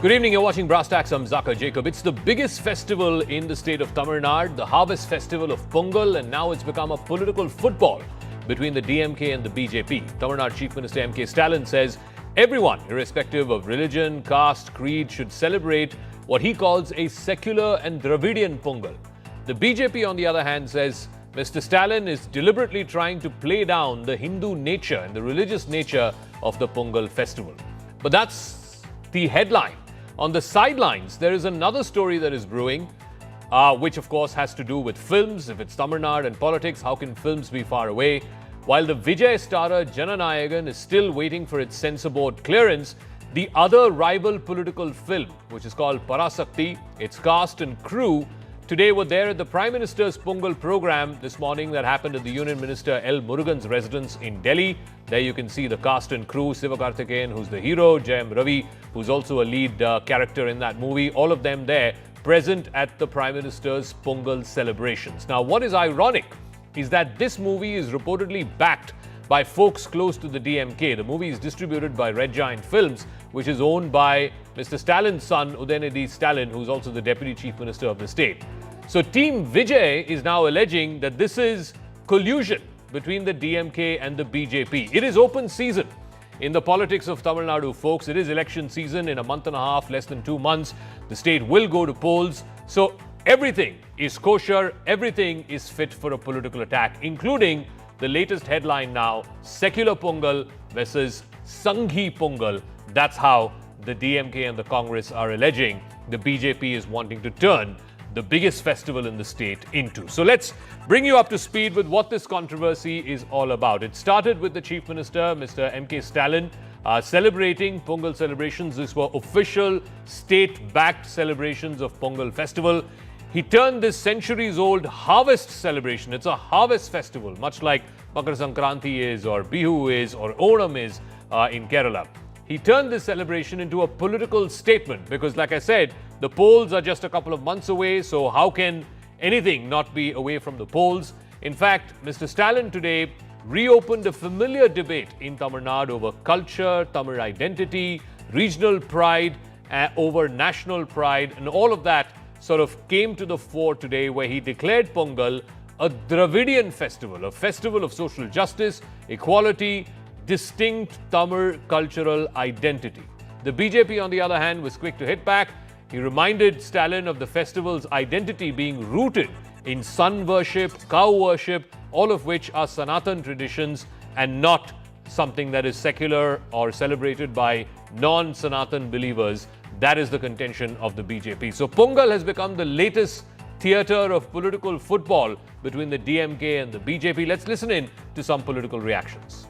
Good evening, you're watching Brass Tacks. I'm Zaka Jacob. It's the biggest festival in the state of Tamil Nadu, the harvest festival of Pongal, and now it's become a political football between the DMK and the BJP. Tamil Nadu Chief Minister MK Stalin says everyone, irrespective of religion, caste, creed, should celebrate what he calls a secular and Dravidian Pongal. The BJP, on the other hand, says Mr. Stalin is deliberately trying to play down the Hindu nature and the religious nature of the Pongal festival. But that's the headline. On the sidelines, there is another story that is brewing, which of course has to do with films. If it's Tamil Nadu and politics, how can films be far away? While the Vijay starrer Jananayagan is still waiting for its censor board clearance, the other rival political film, which is called Parasakti, its cast and crew, today were there at the Prime Minister's Pongal program this morning that happened at the Union Minister L. Murugan's residence in Delhi. There you can see the cast and crew, Sivakarthikeyan, who's the hero, Jayam Ravi, who's also a lead character in that movie, all of them there present at the Prime Minister's Pongal celebrations. Now, what is ironic is that this movie is reportedly backed by folks close to the DMK. The movie is distributed by Red Giant Films, which is owned by Mr. Stalin's son, Udayanidhi Stalin, who's also the Deputy Chief Minister of the state. So Team Vijay is now alleging that this is collusion between the DMK and the BJP. It is open season in the politics of Tamil Nadu, folks. It is election season. In a month and a half, less than 2 months, the state will go to polls. So everything is kosher. Everything is fit for a political attack, including the latest headline now, secular Pongal versus Sanghi Pongal. That's how the DMK and the Congress are alleging the BJP is wanting to turn the biggest festival in the state into. So let's bring you up to speed with what this controversy is all about. It started with the Chief Minister, Mr. MK Stalin, celebrating Pongal celebrations. These were official state-backed celebrations of Pongal festival. He turned this centuries-old harvest celebration. It's a harvest festival, much like Makar Sankranti is, or Bihu is, or Onam is in Kerala. He turned this celebration into a political statement because, like I said, the polls are just a couple of months away, so how can anything not be away from the polls? In fact, Mr. Stalin today reopened a familiar debate in Tamil Nadu over culture, Tamil identity, regional pride, over national pride, and all of that sort of came to the fore today, where he declared Pongal a Dravidian festival, a festival of social justice, equality, distinct Tamil cultural identity. The BJP, on the other hand, was quick to hit back. He reminded Stalin of the festival's identity being rooted in sun worship, cow worship, all of which are Sanatana traditions and not something that is secular or celebrated by non-Sanatana believers. That is the contention of the BJP. So Pongal has become the latest theatre of political football between the DMK and the BJP. Let's listen in to some political reactions.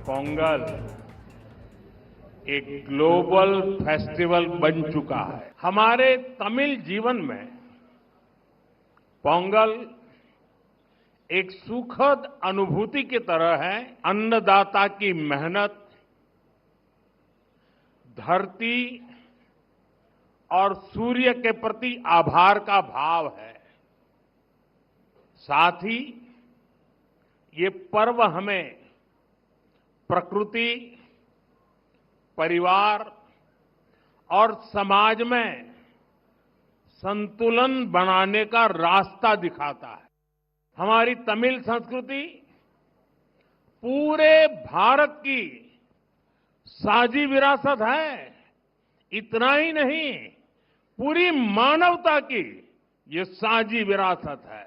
Pongal एक global festival बन चुका है। हमारे तमिल जीवन में पोंगल एक सुखद अनुभूति की तरह है। अन्नदाता की मेहनत, धरती और सूर्य के प्रति आभार का भाव है। साथ ही ये पर्व हमें प्रकृति, परिवार और समाज में संतुलन बनाने का रास्ता दिखाता है। हमारी तमिल संस्कृति पूरे भारत की साझी विरासत है। इतना ही नहीं, पूरी मानवता की ये साझी विरासत है।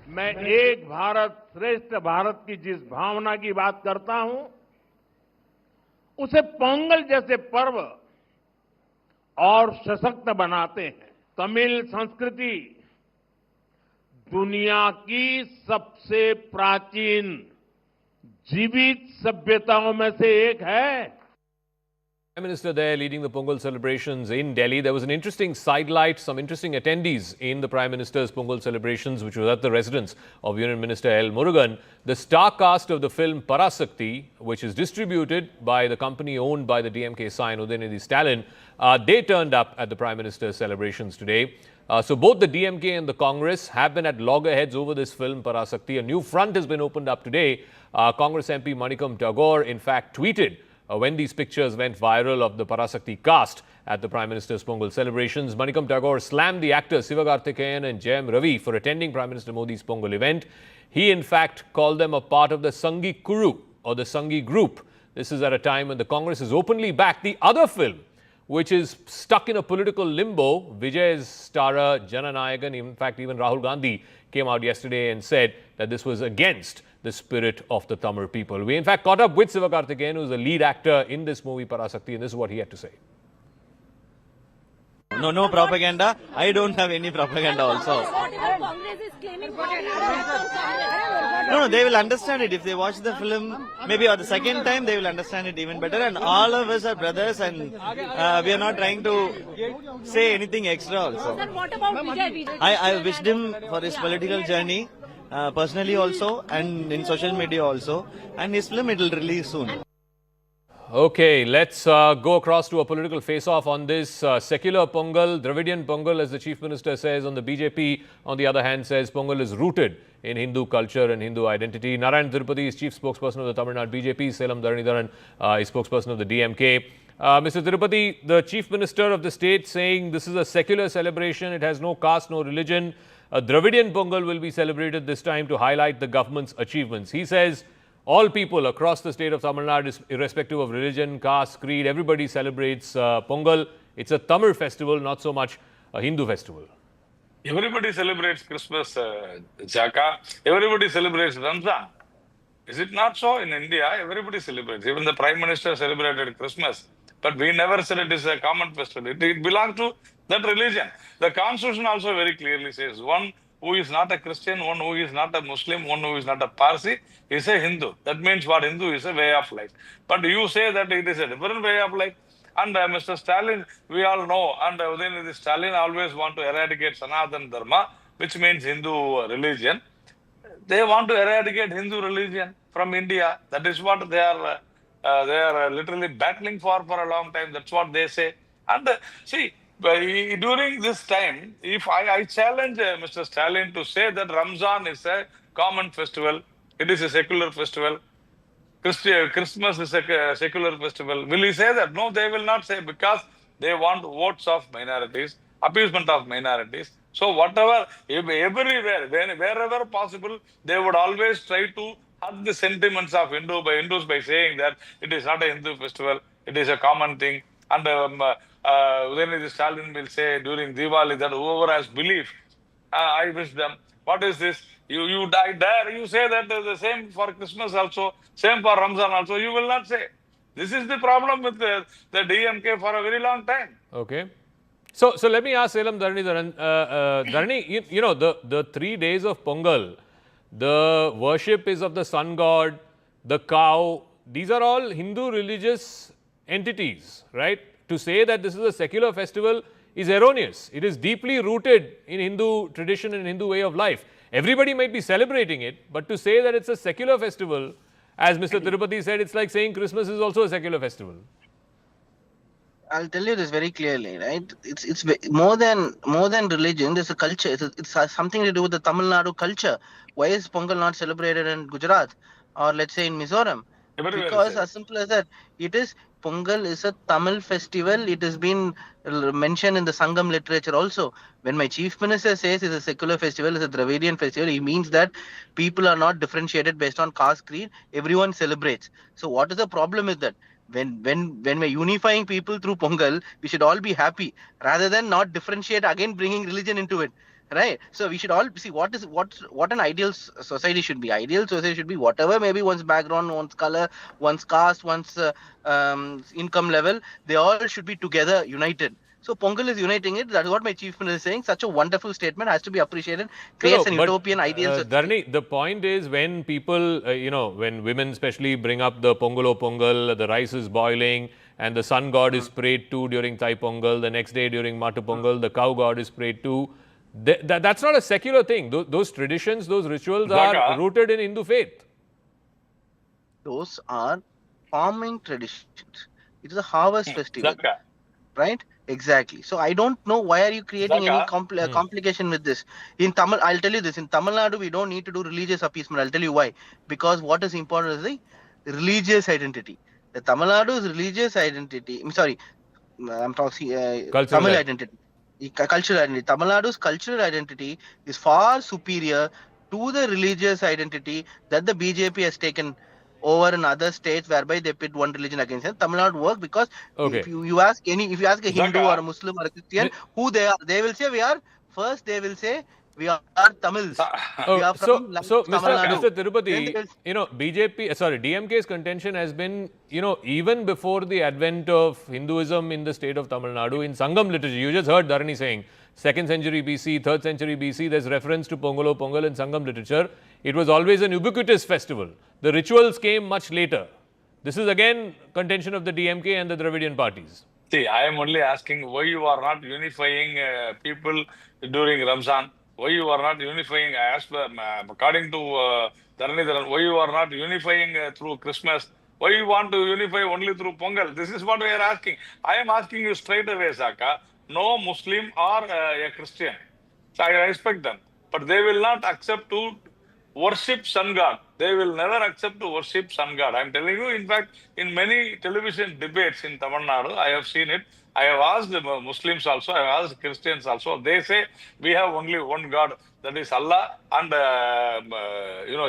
मैं एक भारत श्रेष्ठ भारत की जिस भावना की बात करता हूं, उसे पोंगल जैसे पर्व और सशक्त बनाते हैं। तमिल संस्कृति दुनिया की सबसे प्राचीन जीवित सभ्यताओं में से एक है। Prime Minister there leading the Pongal celebrations in Delhi. There was an interesting sidelight, some interesting attendees in the Prime Minister's Pongal celebrations, which was at the residence of Union Minister L. Murugan. The star cast of the film Parasakti, which is distributed by the company owned by the DMK sign Udayanidhi Stalin, they turned up at the Prime Minister's celebrations today. So both the DMK and the Congress have been at loggerheads over this film Parasakti. A new front has been opened up today. Congress MP Manikam Tagore, in fact, tweeted when these pictures went viral of the Parasakti cast at the Prime Minister's Pongal celebrations. Manikam Tagore slammed the actors Sivakarthikeyan and Jayam Ravi for attending Prime Minister Modi's Pongal event. He, in fact, called them a part of the Sangi Kuru, or the Sangi group. This is at a time when the Congress has openly backed the other film, which is stuck in a political limbo. Vijay's starrer, Jananayagan, in fact, even Rahul Gandhi came out yesterday and said that this was against the spirit of the Tamil people. We, in fact, caught up with Sivakarthikeyan, who's the lead actor in this movie, Parasakti, and this is what he had to say. No propaganda. I don't have any propaganda also. No, they will understand it. If they watch the film, maybe or the second time, they will understand it even better. And all of us are brothers, and we are not trying to say anything extra also. Sir, what about Vijay? I wished him for his political journey, personally also, and in social media also. And his film, it will release soon. Okay, let's go across to a political face-off on this secular Pongal, Dravidian Pongal, as the Chief Minister says. On the BJP, on the other hand, says Pongal is rooted in Hindu culture and Hindu identity. Narayan Tirupati is Chief Spokesperson of the Tamil Nadu BJP. Selam Dharnidharan is Spokesperson of the DMK. Mr. Tirupati, the Chief Minister of the state saying this is a secular celebration. It has no caste, no religion. A Dravidian Pongal will be celebrated this time to highlight the government's achievements. He says all people across the state of Tamil Nadu, irrespective of religion, caste, creed, everybody celebrates Pongal. It's a Tamil festival, not so much a Hindu festival. Everybody celebrates Christmas, Jaka. Everybody celebrates Ramzan. Is it not so? In India, everybody celebrates. Even the Prime Minister celebrated Christmas. But we never said it is a common festival. It belongs to that religion. The Constitution also very clearly says one who is not a Christian, one who is not a Muslim, one who is not a Parsi is a Hindu. That means what? Hindu is a way of life. But you say that it is a different way of life. And Mr. Stalin, we all know, and then Stalin always want to eradicate Sanatana Dharma, which means Hindu religion. They want to eradicate Hindu religion from India. That is what they are literally battling for a long time. That's what they say. And see, during this time, if I challenge Mr. Stalin to say that Ramzan is a common festival, it is a secular festival, Christmas is a secular festival. Will he say that? No, they will not say, because they want votes of minorities, appeasement of minorities. So whatever, everywhere, wherever possible, they would always try to hurt the sentiments of Hindus by saying that it is not a Hindu festival, it is a common thing. And then Stalin will say during Diwali that whoever has belief, I wish them. What is this? You dare, you say that the same for Christmas also, same for Ramzan also, you will not say. This is the problem with the DMK for a very long time. Okay. So let me ask Selam Dharnidharan. Dharni, you know, the 3 days of Pongal, the worship is of the sun god, the cow. These are all Hindu religious entities, right? To say that this is a secular festival is erroneous. It is deeply rooted in Hindu tradition and Hindu way of life. Everybody might be celebrating it, but to say that it's a secular festival, as Mr. Tirupati said, it's like saying Christmas is also a secular festival. I'll tell you this very clearly, right? It's more than religion. There's a culture. It's something to do with the Tamil Nadu culture. Why is Pongal not celebrated in Gujarat or let's say in Mizoram? Because as simple as that, Pongal is a Tamil festival. It has been mentioned in the Sangam literature also. When my Chief Minister says it's a secular festival, it's a Dravidian festival, he means that people are not differentiated based on caste, creed. Everyone celebrates. So what is the problem with that? When we're unifying people through Pongal, we should all be happy rather than not differentiate, again bringing religion into it. Right. So we should all see what an ideal society should be. Ideal society should be whatever maybe one's background, one's color, one's caste, one's income level. They all should be together, united. So Pongal is uniting it. That is what my Chief Minister is saying. Such a wonderful statement has to be appreciated. Creates an utopian ideal society. Dharni, the point is when people, when women especially bring up the Pongal, the rice is boiling and the sun god is prayed to during Thai Pongal. The next day during Matu Pongal, the cow god is prayed to. That's not a secular thing. Those traditions, those rituals are rooted in Hindu faith. Those are farming traditions. It is a harvest festival. Right? Exactly. So I don't know why are you creating any complication with this. In Tamil, I'll tell you this. In Tamil Nadu, we don't need to do religious appeasement. I'll tell you why. Because what is important is the religious identity. The Tamil Nadu's religious identity, I'm talking Cultural Tamil identity. identity, cultural identity. Tamil Nadu's cultural identity is far superior to the religious identity that the BJP has taken over in other states, whereby they pit one religion against it. Tamil Nadu work because Okay. if you ask a Hindu or a Zaka, Muslim or a Christian Mi- who they are, they will say they will say we are Tamils. We Oh, are from so Tamil Mr. Nadu. Then they Tirupati, will DMK's contention has been, even before the advent of Hinduism in the state of Tamil Nadu, in Sangam liturgy, you just heard Dharani saying, 2nd century BC, 3rd century BC, there's reference to Pongalo Pongal in Sangam literature. It was always an ubiquitous festival. The rituals came much later. This is again contention of the DMK and the Dravidian parties. see, I am only asking why you are not unifying people during Ramzan. Why you are not unifying, according to Dharani, why you are not unifying through Christmas? Why you want to unify only through Pongal? This is what we are asking. I am asking you straight away, Saka. No Muslim or a Christian. So I respect them. But they will not accept to worship sun god. They will never accept to worship sun god. I'm telling you, in fact, in many television debates in Tamil Nadu, I have seen it. I have asked the Muslims also, I have asked Christians also. They say we have only one God, that is Allah and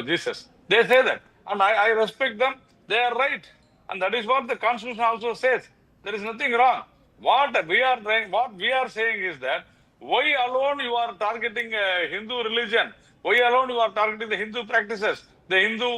Jesus. They say that, and I respect them. They are right, and that is what the Constitution also says. There is nothing wrong. What we are saying is that why alone you are targeting Hindu religion? Why alone you are targeting the Hindu practices, the Hindu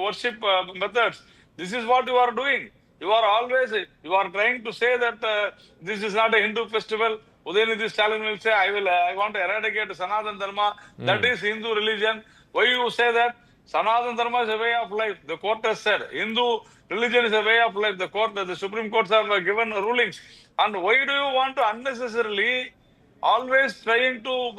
worship methods? This is what you are doing. You are trying to say that this is not a Hindu festival. Udayanidhi Stalin will say, I want to eradicate Sanatana Dharma. That is Hindu religion. Why you say that? Sanatana Dharma is a way of life. The court has said Hindu religion is a way of life. The Supreme Courts have given rulings. And why do you want to unnecessarily always trying to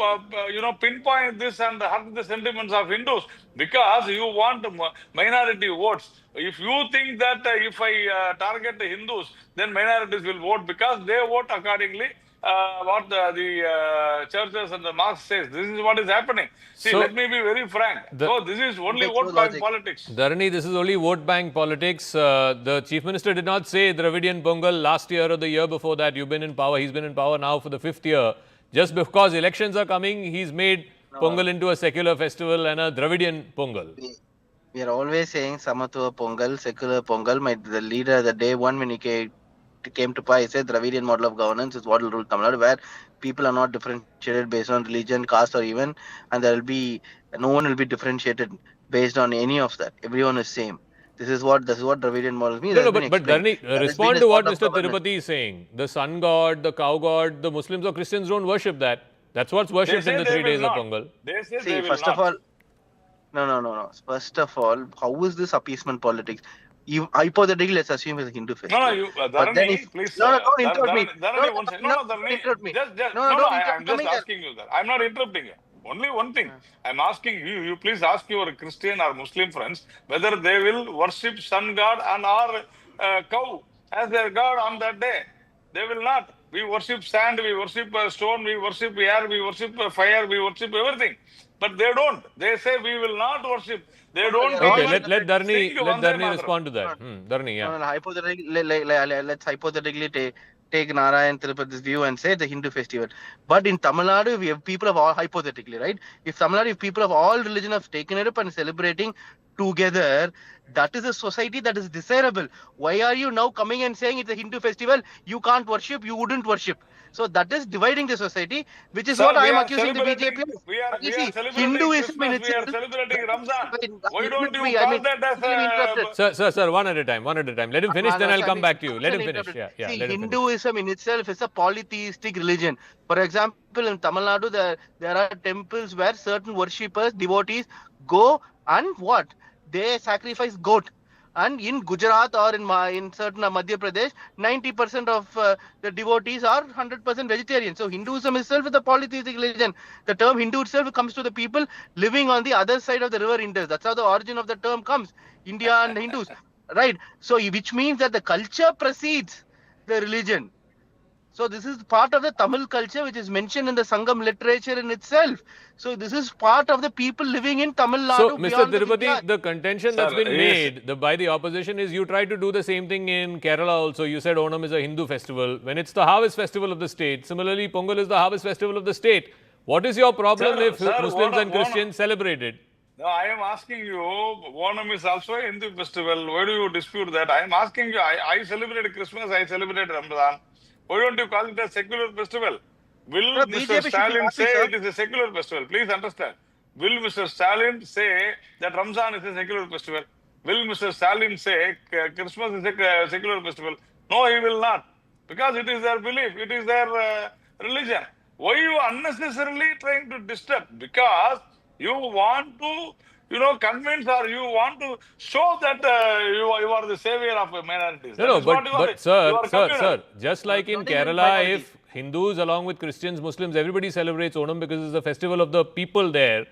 pinpoint this and hurt the sentiments of Hindus because you want minority votes? If you think that if I target the Hindus, then minorities will vote because they vote accordingly what the churches and the mosques says. This is what is happening. See, So, let me be very frank. So this is only Makes no vote bank logic. politics. Dharani, this is only vote bank politics. The Chief Minister did not say Dravidian Pongal last year or the year before that. You've been in power. He's been in power now for the 5th year. Just because elections are coming, he's made Pongal into a secular festival and a Dravidian Pongal. We are always saying Samatwa Pongal, secular Pongal. The leader, the day one when he came to power, he said Dravidian model of governance is what will rule Tamil Nadu, where people are not differentiated based on religion, caste, or even, and no one will be differentiated based on any of that. Everyone is same. This is what Dravidian model means. No, but Dharani, respond to what Mr. Tirupati is saying. The sun god, the cow god, the Muslims or Christians don't worship that. That's what's worshipped in the 3 days of Pongal. They say See, they will first not. of all, no. First of all, how is this appeasement politics? Hypothetically, let's assume it's a Hindu festival. No, you, But then Dharani, if, please. don't interrupt me. Dharani, one second. No, Don't Dharani. interrupt me. Just, Don't I'm just interrupt me. asking you that. I'm not interrupting you. Only one thing. I'm asking you, you please ask your Christian or Muslim friends whether they will worship sun god and or cow as their god on that day. They will not. We worship sand, we worship stone, we worship air, we worship fire, we worship everything. But they don't. They say we will not worship. They don't. Okay, even let Dharani sing Vande Mataram. respond to that. Dharani, yeah. Let's hypothetically take Narayan Tirupati's view and say the Hindu festival. But in Tamil Nadu, we have people of all, hypothetically, right? If Tamil Nadu, if people of all religion have taken it up and celebrating together, that is a society that is desirable. Why are you now coming and saying it's a Hindu festival? You can't worship, you wouldn't worship. So that is dividing the society, which is Sir, what I we am are accusing the celebrating- BJP of. We are You see, celebrating Hinduism in Christmas, we are itself. celebrating Ramzan. Why Let don't you me- call I mean, that as let me interrupt it. Sir, one at a time. Let him finish, then I'll come back to you. Let him finish. See, Let him finish. Hinduism in itself is a polytheistic religion. For example, in Tamil Nadu, there are temples where certain worshippers, devotees, go and what? They sacrifice goat. And in Gujarat or in certain Madhya Pradesh, 90% of the devotees are 100% vegetarian. So Hinduism itself is a polytheistic religion. The term Hindu itself comes to the people living on the other side of the river Indus. That's how the origin of the term comes. India and Hindus. Right. So which means that the culture precedes the religion. So this is part of the Tamil culture which is mentioned in the Sangam literature in itself. So this is part of the people living in Tamil Nadu. So, Mr. beyond the Tirupati, Vindhyas. the contention that's Sir, been yes. made by the opposition is you tried to do the same thing in Kerala also. You said Onam is a Hindu festival when it's the harvest festival of the state. Similarly, Pongal is the harvest festival of the state. What is your problem Sir, if sir, Muslims and Onam- Christians celebrate it? No, I am asking you, Onam is also a Hindu festival. Why do you dispute that? I am asking you, I celebrate Christmas, I celebrate Ramadan. Why don't you call it a secular festival? Will Sir, Mr. BJP should be Stalin happy, say sir. it is a secular festival? Please understand. Will Mr. Stalin say that Ramzan is a secular festival? Will Mr. Stalin say Christmas is a secular festival? No, he will not. Because it is their belief, it is their religion. Why you unnecessarily trying to disturb? Because you want to, convince or you want to show that you are the savior of minorities. No, That is what but you sir, are communal. sir, just like in Not even Kerala, minority. if Hindus along with Christians, Muslims, everybody celebrates Onam because it's the festival of the people there.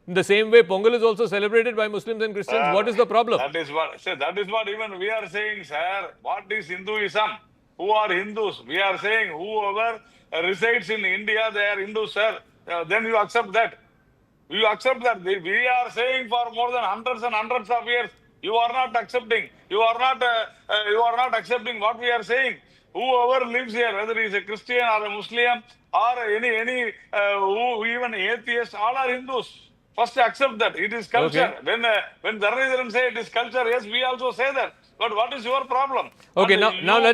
In the same way, Pongal is also celebrated by Muslims and Christians. What is the problem? That is what even we are saying, sir. What is Hinduism? Who are Hindus? We are saying whoever resides in India, they are Hindus, sir. Then you accept that. You accept that. We are saying for more than hundreds and hundreds of years. You are not accepting. You are not accepting what we are saying. Whoever lives here, whether he is a Christian or a Muslim or any who even atheist, all are Hindus. First accept that it is culture. Okay. When Dharanidharan say it is culture, yes, we also say that. But what is your problem? Okay, And now let